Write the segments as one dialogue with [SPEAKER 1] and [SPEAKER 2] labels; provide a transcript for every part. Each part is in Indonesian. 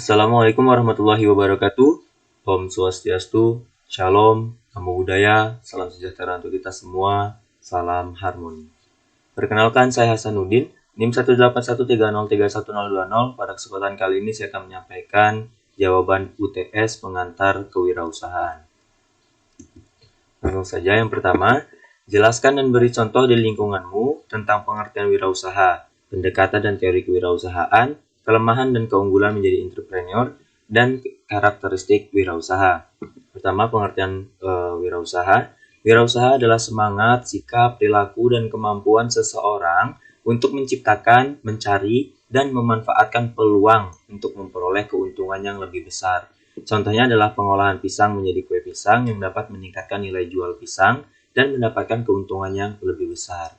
[SPEAKER 1] Assalamualaikum warahmatullahi wabarakatuh. Om Swastiastu, Shalom, Namo Buddhaya, salam sejahtera untuk kita semua, salam harmoni. Perkenalkan, saya Hasanuddin, NIM 181303100. Pada kesempatan kali ini saya akan menyampaikan jawaban UTS pengantar kewirausahaan. Langsung saja, yang pertama, jelaskan dan beri contoh di lingkunganmu tentang pengertian wirausaha, pendekatan dan teori kewirausahaan, kelemahan dan keunggulan menjadi entrepreneur, dan karakteristik wirausaha. Pertama, pengertian wirausaha. Wirausaha adalah semangat, sikap, perilaku, dan kemampuan seseorang untuk menciptakan, mencari, dan memanfaatkan peluang untuk memperoleh keuntungan yang lebih besar. Contohnya adalah pengolahan pisang menjadi kue pisang yang dapat meningkatkan nilai jual pisang dan mendapatkan keuntungan yang lebih besar.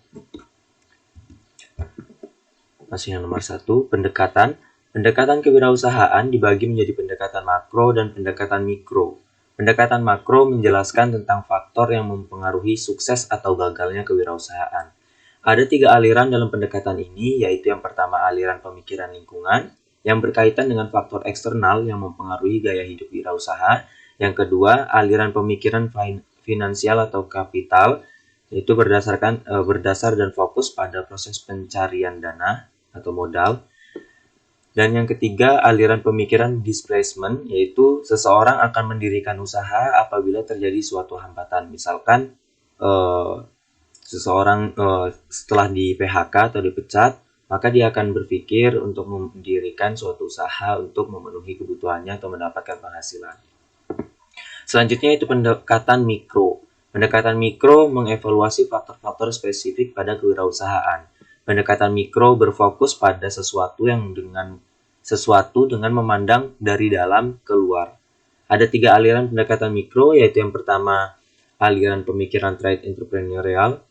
[SPEAKER 1] Masih yang nomor 1, pendekatan. Pendekatan kewirausahaan dibagi menjadi pendekatan makro dan pendekatan mikro. Pendekatan makro menjelaskan tentang faktor yang mempengaruhi sukses atau gagalnya kewirausahaan. Ada 3 aliran dalam pendekatan ini, yaitu yang pertama aliran pemikiran lingkungan, yang berkaitan dengan faktor eksternal yang mempengaruhi gaya hidup wirausaha. Yang kedua, aliran pemikiran finansial atau kapital, yaitu berdasar dan fokus pada proses pencarian dana atau modal. Dan yang ketiga, aliran pemikiran displacement, yaitu seseorang akan mendirikan usaha apabila terjadi suatu hambatan. Misalkan seseorang setelah di PHK atau dipecat, maka dia akan berpikir untuk mendirikan suatu usaha untuk memenuhi kebutuhannya atau mendapatkan penghasilan. Selanjutnya itu pendekatan mikro. Pendekatan mikro mengevaluasi faktor-faktor spesifik pada kewirausahaan. Pendekatan mikro berfokus pada sesuatu dengan memandang dari dalam keluar. Ada 3 aliran pendekatan mikro, yaitu yang pertama aliran pemikiran trade entrepreneurial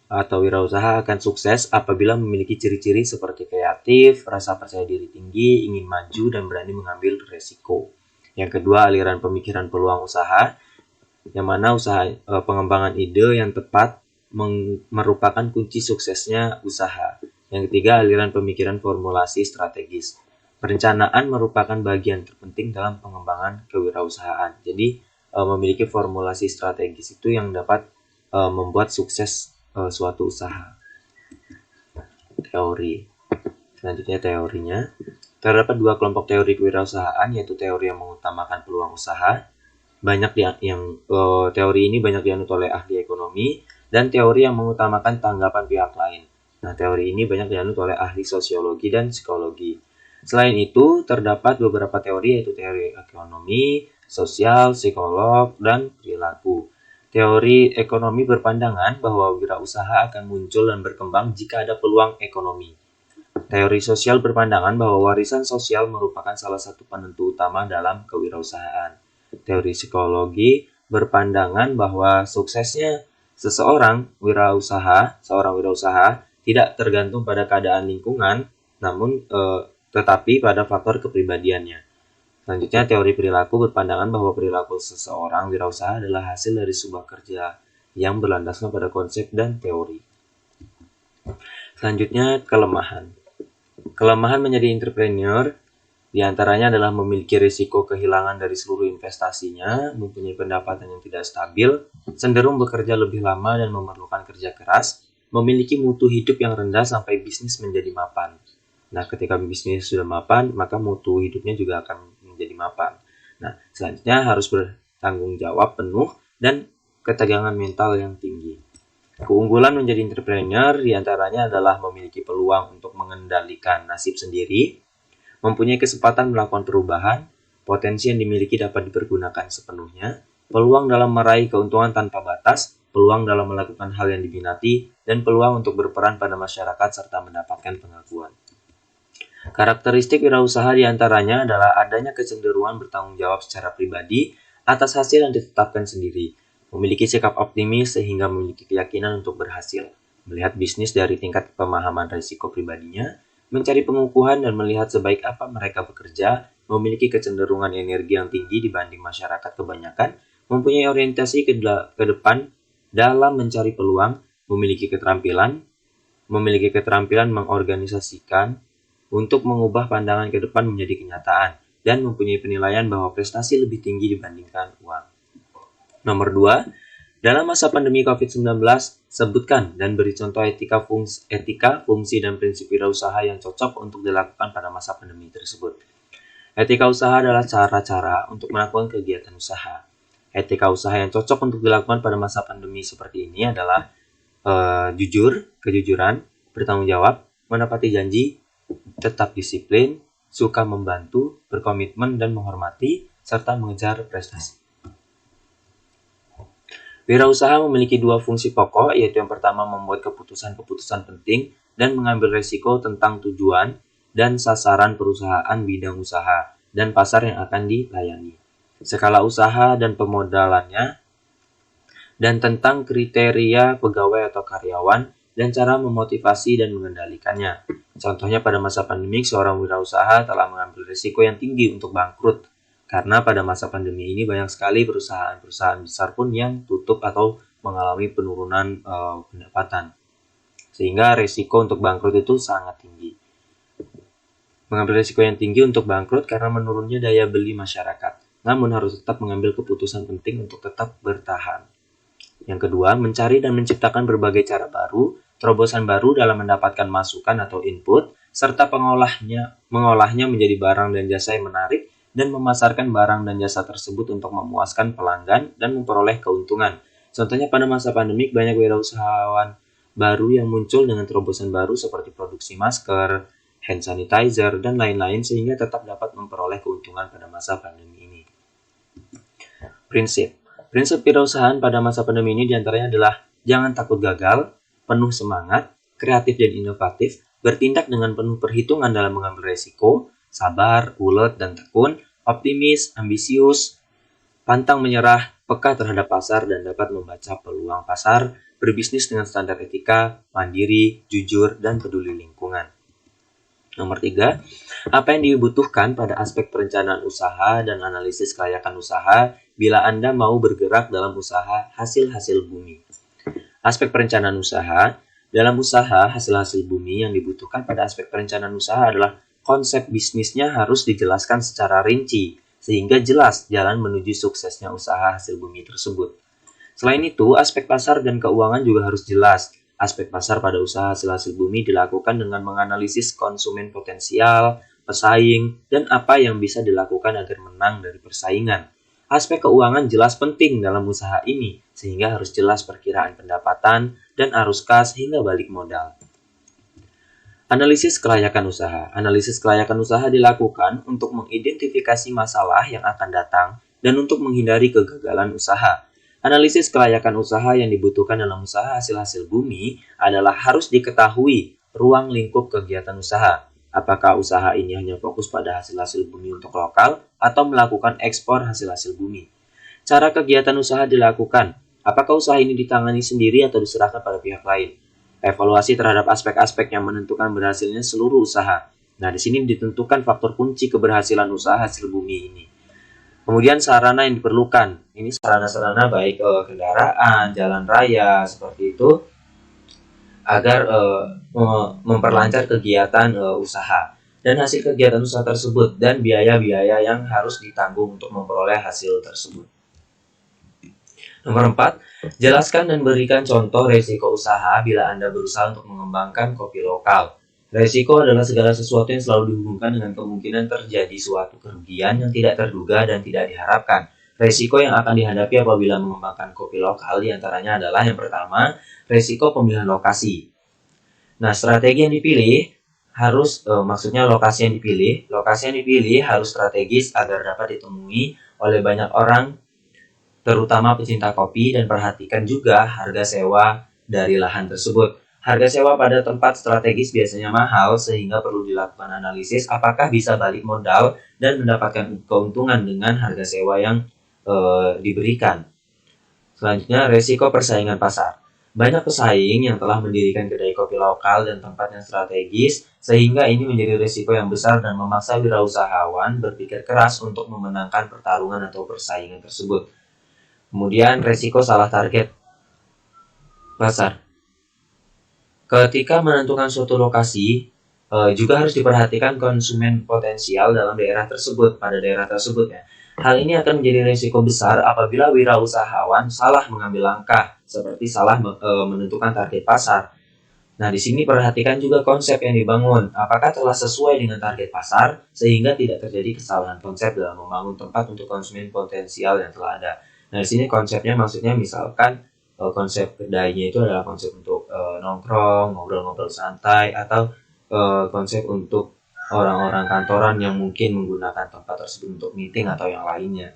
[SPEAKER 1] atau wirausaha akan sukses apabila memiliki ciri-ciri seperti kreatif, rasa percaya diri tinggi, ingin maju, dan berani mengambil resiko. Yang kedua, aliran pemikiran peluang usaha, yang mana usaha pengembangan ide yang tepat merupakan kunci suksesnya usaha. Yang ketiga, aliran pemikiran formulasi strategis. Perencanaan merupakan bagian terpenting dalam pengembangan kewirausahaan. Jadi, memiliki formulasi strategis itu yang dapat membuat sukses suatu usaha. Teori. Selanjutnya teorinya. Terdapat 2 kelompok teori kewirausahaan, yaitu teori yang mengutamakan peluang usaha. Teori ini banyak dianut oleh ahli ekonomi, dan teori yang mengutamakan tanggapan pihak lain. Nah, teori ini banyak dianut oleh ahli sosiologi dan psikologi. Selain itu, terdapat beberapa teori, yaitu teori ekonomi, sosial, psikolog, dan perilaku. Teori ekonomi berpandangan bahwa wirausaha akan muncul dan berkembang jika ada peluang ekonomi. Teori sosial berpandangan bahwa warisan sosial merupakan salah satu penentu utama dalam kewirausahaan. Teori psikologi berpandangan bahwa suksesnya seorang wirausaha tidak tergantung pada keadaan lingkungan, namun tetapi pada faktor kepribadiannya. Selanjutnya, teori perilaku berpandangan bahwa perilaku seseorang wirausaha adalah hasil dari sebuah kerja yang berlandaskan pada konsep dan teori. Selanjutnya, kelemahan. Kelemahan menjadi entrepreneur diantaranya adalah memiliki risiko kehilangan dari seluruh investasinya, mempunyai pendapatan yang tidak stabil, cenderung bekerja lebih lama dan memerlukan kerja keras, memiliki mutu hidup yang rendah sampai bisnis menjadi mapan. Nah, ketika bisnis sudah mapan, maka mutu hidupnya juga akan menjadi mapan. Nah, selanjutnya harus bertanggung jawab penuh dan ketegangan mental yang tinggi. Keunggulan menjadi entrepreneur diantaranya adalah memiliki peluang untuk mengendalikan nasib sendiri, mempunyai kesempatan melakukan perubahan, potensi yang dimiliki dapat dipergunakan sepenuhnya, peluang dalam meraih keuntungan tanpa batas, peluang dalam melakukan hal yang diminati, dan peluang untuk berperan pada masyarakat serta mendapatkan pengakuan. Karakteristik wirausaha diantaranya adalah adanya kecenderungan bertanggung jawab secara pribadi atas hasil yang ditetapkan sendiri, memiliki sikap optimis sehingga memiliki keyakinan untuk berhasil, melihat bisnis dari tingkat pemahaman risiko pribadinya, mencari pengukuhan dan melihat sebaik apa mereka bekerja, memiliki kecenderungan energi yang tinggi dibanding masyarakat kebanyakan, mempunyai orientasi ke depan dalam mencari peluang, memiliki keterampilan mengorganisasikan untuk mengubah pandangan ke depan menjadi kenyataan dan mempunyai penilaian bahwa prestasi lebih tinggi dibandingkan uang. Nomor 2, dalam masa pandemi COVID-19, sebutkan dan beri contoh etika, fungsi, dan prinsip wirausaha yang cocok untuk dilakukan pada masa pandemi tersebut. Etika usaha adalah cara-cara untuk melakukan kegiatan usaha. Etika usaha yang cocok untuk dilakukan pada masa pandemi seperti ini adalah jujur, kejujuran, bertanggung jawab, menepati janji, tetap disiplin, suka membantu, berkomitmen dan menghormati, serta mengejar prestasi. Wirausaha memiliki 2 fungsi pokok, yaitu yang pertama membuat keputusan-keputusan penting dan mengambil risiko tentang tujuan dan sasaran perusahaan bidang usaha dan pasar yang akan dilayani, skala usaha dan pemodalannya, dan tentang kriteria pegawai atau karyawan dan cara memotivasi dan mengendalikannya. Contohnya pada masa pandemik, seorang wirausaha telah mengambil risiko yang tinggi untuk bangkrut, karena pada masa pandemi ini banyak sekali perusahaan-perusahaan besar pun yang tutup atau mengalami penurunan pendapatan. Sehingga risiko untuk bangkrut itu sangat tinggi. Mengambil risiko yang tinggi untuk bangkrut karena menurunnya daya beli masyarakat, namun harus tetap mengambil keputusan penting untuk tetap bertahan. Yang kedua, mencari dan menciptakan berbagai cara baru, terobosan baru dalam mendapatkan masukan atau input, serta mengolahnya menjadi barang dan jasa yang menarik, dan memasarkan barang dan jasa tersebut untuk memuaskan pelanggan dan memperoleh keuntungan. Contohnya pada masa pandemik, banyak wirausahawan baru yang muncul dengan terobosan baru seperti produksi masker, hand sanitizer, dan lain-lain sehingga tetap dapat memperoleh keuntungan pada masa pandemi ini. Prinsip wirausahaan pada masa pandemi ini diantaranya adalah jangan takut gagal, penuh semangat, kreatif dan inovatif, bertindak dengan penuh perhitungan dalam mengambil resiko, sabar, ulet dan tekun, optimis, ambisius, pantang menyerah, peka terhadap pasar dan dapat membaca peluang pasar, berbisnis dengan standar etika, mandiri, jujur, dan peduli lingkungan. Nomor 3, apa yang dibutuhkan pada aspek perencanaan usaha dan analisis kelayakan usaha bila Anda mau bergerak dalam usaha hasil-hasil bumi. Aspek perencanaan usaha. Dalam usaha hasil-hasil bumi yang dibutuhkan pada aspek perencanaan usaha adalah konsep bisnisnya harus dijelaskan secara rinci, sehingga jelas jalan menuju suksesnya usaha hasil bumi tersebut. Selain itu, aspek pasar dan keuangan juga harus jelas. Aspek pasar pada usaha hasil-hasil bumi dilakukan dengan menganalisis konsumen potensial, pesaing, dan apa yang bisa dilakukan agar menang dari persaingan. Aspek keuangan jelas penting dalam usaha ini, sehingga harus jelas perkiraan pendapatan dan arus kas hingga balik modal. Analisis kelayakan usaha. Analisis kelayakan usaha dilakukan untuk mengidentifikasi masalah yang akan datang dan untuk menghindari kegagalan usaha. Analisis kelayakan usaha yang dibutuhkan dalam usaha hasil-hasil bumi adalah harus diketahui ruang lingkup kegiatan usaha. Apakah usaha ini hanya fokus pada hasil-hasil bumi untuk lokal atau melakukan ekspor hasil-hasil bumi? Cara kegiatan usaha dilakukan. Apakah usaha ini ditangani sendiri atau diserahkan pada pihak lain? Evaluasi terhadap aspek-aspek yang menentukan berhasilnya seluruh usaha. Nah, di sini ditentukan faktor kunci keberhasilan usaha hasil bumi ini. Kemudian sarana yang diperlukan. Ini sarana-sarana baik kendaraan, jalan raya, seperti itu, agar memperlancar kegiatan usaha dan hasil kegiatan usaha tersebut dan biaya-biaya yang harus ditanggung untuk memperoleh hasil tersebut. Nomor 4, jelaskan dan berikan contoh resiko usaha bila Anda berusaha untuk mengembangkan kopi lokal. Resiko adalah segala sesuatu yang selalu dihubungkan dengan kemungkinan terjadi suatu kerugian yang tidak terduga dan tidak diharapkan. Resiko yang akan dihadapi apabila mengembangkan kopi lokal diantaranya adalah yang pertama, resiko pemilihan lokasi. Nah, strategi yang dipilih harus, lokasi yang dipilih harus strategis agar dapat ditemui oleh banyak orang, terutama pecinta kopi, dan perhatikan juga harga sewa dari lahan tersebut. Harga sewa pada tempat strategis biasanya mahal sehingga perlu dilakukan analisis apakah bisa balik modal dan mendapatkan keuntungan dengan harga sewa yang diberikan. Selanjutnya, resiko persaingan pasar. Banyak pesaing yang telah mendirikan kedai kopi lokal dan tempat yang strategis, sehingga ini menjadi risiko yang besar dan memaksa wirausahawan berpikir keras untuk memenangkan pertarungan atau persaingan tersebut. Kemudian, risiko salah target pasar. Ketika menentukan suatu lokasi, Juga harus diperhatikan konsumen potensial dalam daerah tersebut, pada daerah tersebut ya. Hal ini akan menjadi risiko besar apabila wirausahawan salah mengambil langkah, seperti salah menentukan target pasar. Nah, di sini perhatikan juga konsep yang dibangun. Apakah telah sesuai dengan target pasar sehingga tidak terjadi kesalahan konsep dalam membangun tempat untuk konsumen potensial yang telah ada. Nah, di sini konsepnya maksudnya misalkan konsep kedainya itu adalah konsep untuk nongkrong, ngobrol-ngobrol santai, atau konsep untuk orang-orang kantoran yang mungkin menggunakan tempat tersebut untuk meeting atau yang lainnya.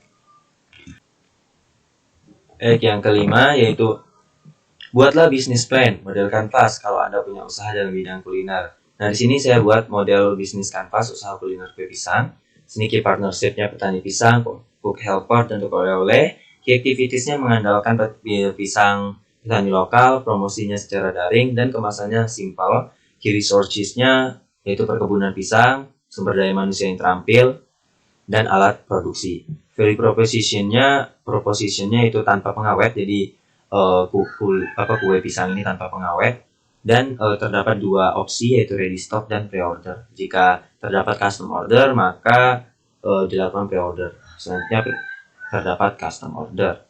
[SPEAKER 1] Yang kelima yaitu buatlah bisnis plan, model kanvas kalau Anda punya usaha dalam bidang kuliner. Nah, di sini saya buat model bisnis kanvas usaha kuliner kue pisang. Sneaky partnership-nya petani pisang, cook helper, dan untuk oleh-oleh. Key activities-nya mengandalkan pisang petani lokal, promosinya secara daring, dan kemasannya simpel. Key resources-nya yaitu perkebunan pisang, sumber daya manusia yang terampil, dan alat produksi. Value proposition-nya itu tanpa pengawet, jadi kue pisang ini tanpa pengawet, dan terdapat dua opsi yaitu ready stock dan pre-order. Jika terdapat custom order maka dilakukan pre-order, selanjutnya terdapat custom order.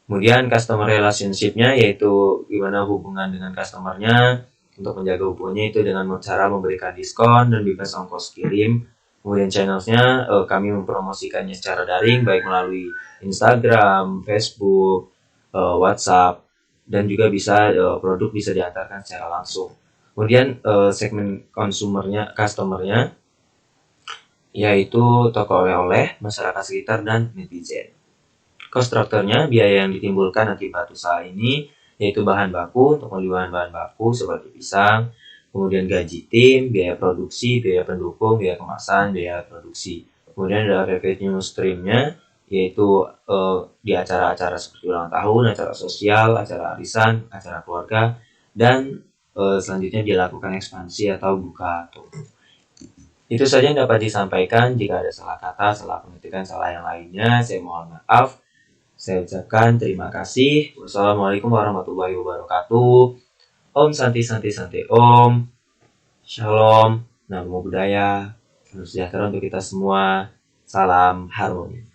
[SPEAKER 1] Kemudian customer relationship-nya yaitu gimana hubungan dengan customer-nya. Untuk menjaga hubungannya itu dengan cara memberikan diskon dan bebas ongkos kirim. Kemudian channels-nya kami mempromosikannya secara daring baik melalui Instagram, Facebook, WhatsApp, dan juga bisa produk bisa diantarkan secara langsung. Kemudian segmen customernya yaitu toko oleh-oleh, masyarakat sekitar, dan netizen. Cost structure-nya, biaya yang ditimbulkan akibat usaha ini yaitu bahan baku untuk membeli bahan baku seperti pisang, kemudian gaji tim, biaya produksi, biaya pendukung, biaya kemasan, biaya produksi. Kemudian ada revenue stream-nya yaitu di acara-acara seperti ulang tahun, acara sosial, acara arisan, acara keluarga, dan selanjutnya dilakukan ekspansi atau buka toko. Itu saja yang dapat disampaikan. Jika ada salah kata, salah pengetikan, salah yang lainnya, saya mohon maaf. Saya ucapkan terima kasih. Wassalamualaikum warahmatullahi wabarakatuh. Om Santi Santi Santi Om. Shalom. Namo Buddhaya. Salam sejahtera untuk kita semua. Salam harmoni.